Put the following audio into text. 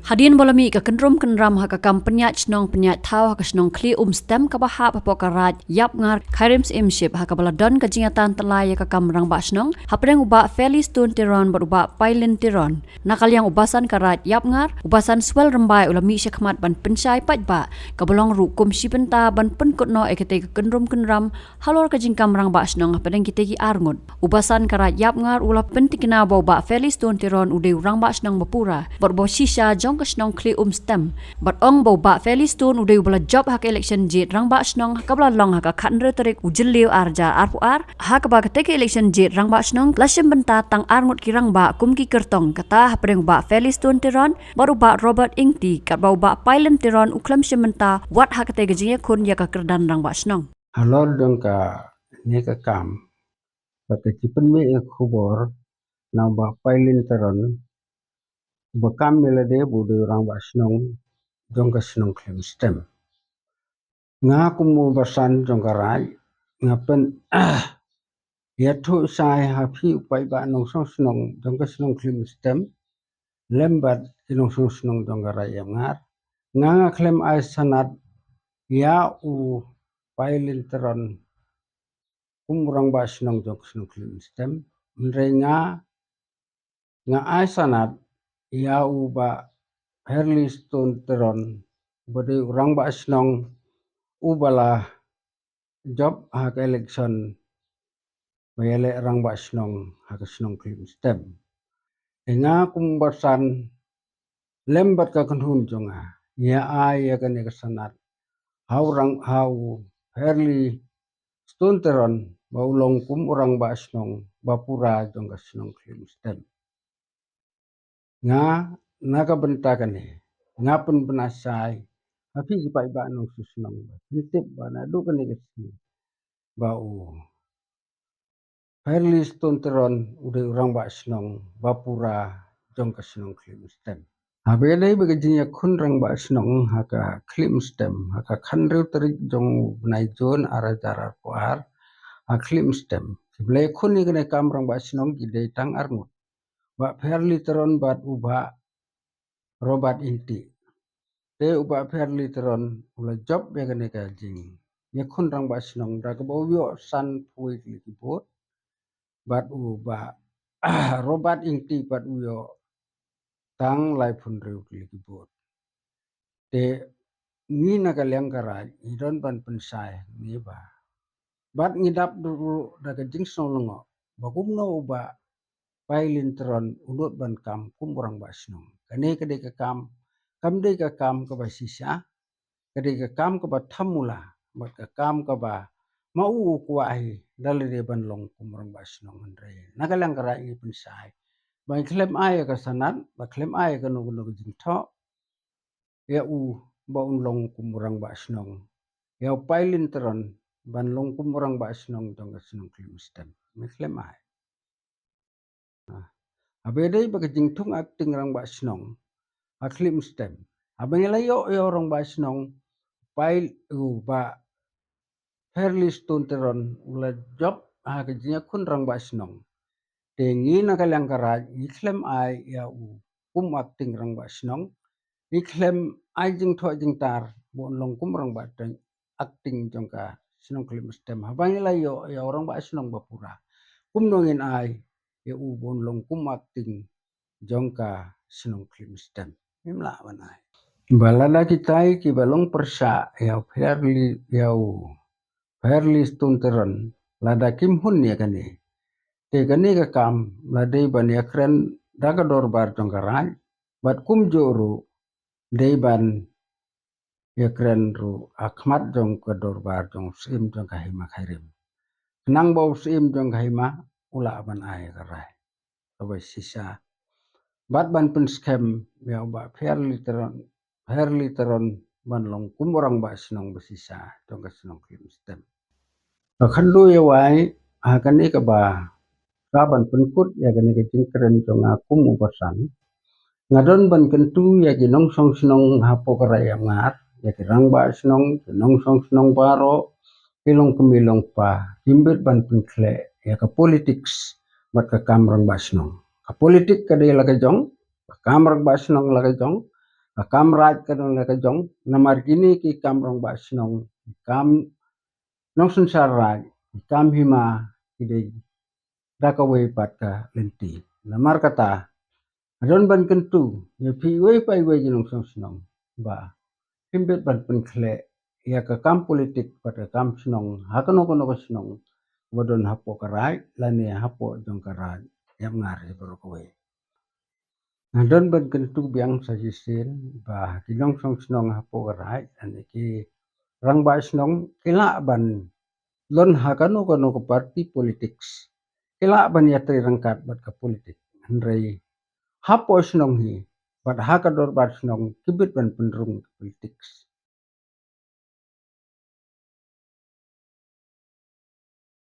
Hadian bolami ka kendrom kendram ha ka kam penyat snong penyat thau ha ka snong kli stem ka baha pa pokarat yap ngar khairim imship ha ka bala don ka jingatan telai ka kam rang ba snong ha preng uba felis tun tiron ba uba pailin tiron nakal yang ubasan karat yap ngar ubasan swel rembai ulami syakmat ban pensai pat ba ka bolong ru kum sipenta ban pen kutno ekete ka kendrom kendram halor ka jingkam rang ba snong ha preng kite ki arngut ubasan karat yap ngar ula pentikna ba uba felis tun tiron ude rang ba snong bapura bo shisha jong ka snong kli stem but ong bo ba felis tun ude bala job hak election jit rang ba snong ka bala long hak khanre tarik ujilliu arja arpuar hak ba ke election jit rang ba snong lashim benta tang arngut ki rang ba kum ki kertong kata hapreng ba felis tun tiron baru ba robert ingti ka ba pailen tiron uklam shimenta wat hak te gejing kun ya ka kerdan rang ba snong halor dong ka ne ka kam pata chipen me ek khubor na ba pailin teron bakam melade budu rang ba snong jong ka snong klem stem nga kumu basan jong ka rai nga pen ya thu sai ha phi upai ba nong song snong jong ka snong klem stem lembat inong song snong jong ka rai yang ngar nga klem ai sanat ya u pailin teron kumurang ba snong jong snong klem stem mrenga nga ai sanat ya u ba herli stone teron bode urang ba snong ubala job hak election bayale rang ba snong hak snong klim stem nga kumbasan lembat ka kunhun jonga ya ai ya kan ya sanat hau herli stone teron baulong kum urang ba snong bapura jong ka snong klim stem nga nakabenta ni nga pun penasai tapi ipa iba nong susnong tip ba na do kan kasi ba u fairly stone teron udah orang ba snong bapura jong ka snong klim stem habelai bagajinya kun rang ba snong haka klim stem haka khanreu tarik jong nai jon ara jarar puar ha klim stem seblai kun ni kene kam rang ba snong gidei tang arngut ba fairly teron bat uba robat inti te uba fairly teron ula job ya kene ka jing ya kun rang ba snong da ka bawyo san pui likiput bat uba robat inti bat uyo tang lai pun reu likiput te ni na kalyang karai idon ban pensai ni ba bat ngidap dulu da ka jing sonongo bagum no uba pailin teron unut ban kam kumurang ba snong kane kade ka kam de ka kam ka ba sisa kade ka kam ka ba thamula bat ka kam ka ba mau kuai dalire ban long kumurang ba snong andre nagalang kara ini pensai ba klem ai ka sanat ba klem ai ka no no jing tho ya u ba un long kumurang ba snong ya pailin teron ban long kumurang ba snong dong ka snong klem stem me klem ai abede ba ka jing thung acting rang ba snong aklim stem abang layo yo rong ba snong pail u ba fairly stone teron ula job ha ka jinya kun rang ba snong tengi na kalang kara iklem ai ya u acting rang ba snong iklem ai jing tho jing tar bon long kum rang ba teng acting jong ka snong klim stem abang layo ya orang ba snong ba pura nongin ai ya u bon long kum acting jong ka snong klim stem imla banai balada kitai ki balong persa ya fairly stone teron lada kim hun ya kani te kani ka kam ladai ban ya kren daga dorbar jong karai bat kum joru dei ban ya kren ru akhmat jong ka dorbar jong sim jong kahima khairim nang bau sim jong kahima ula ban ai karai abai sisa bat ban pen scam ya ba fairly teron ban long kumurang ba snong besisa jong ka snong klim stem khandu ya wai akan ka ba kaban penkut ya gani ka cingkren jong akum upasan ngadon ban kentu ya ginong song snong hapo karaya ngar ya kirang ba snong nong song snong baro kilong kemilong pa timbit ban penkle ya ka politics bat ka kamrang ba snong ka politik ka de laga jong kamrang ba snong laga jong Kam raj kadang le ka jong namar kini ki kam rong ba snong kam nong sansar raj kam hima kidei daka wei pat ka lenti namar kata adon ban kentu ye pi wei pai wei jinong song snong ba himbet ban pen khle ya ka kam politik pat ka kam snong hakano kono ka snong wadon hapo ka raj lani hapo jong ka raj yang ngar ye bro ko wei Adon ban kentu biang sa jisin ba kinong song snong hapo ka raj ani ki rang ba snong kila ban lon hakano kono ka parti politics kila ban ya tri rangkat bat ka politik handrei hapo snong hi bat hakador bat snong kibit ban penrung politics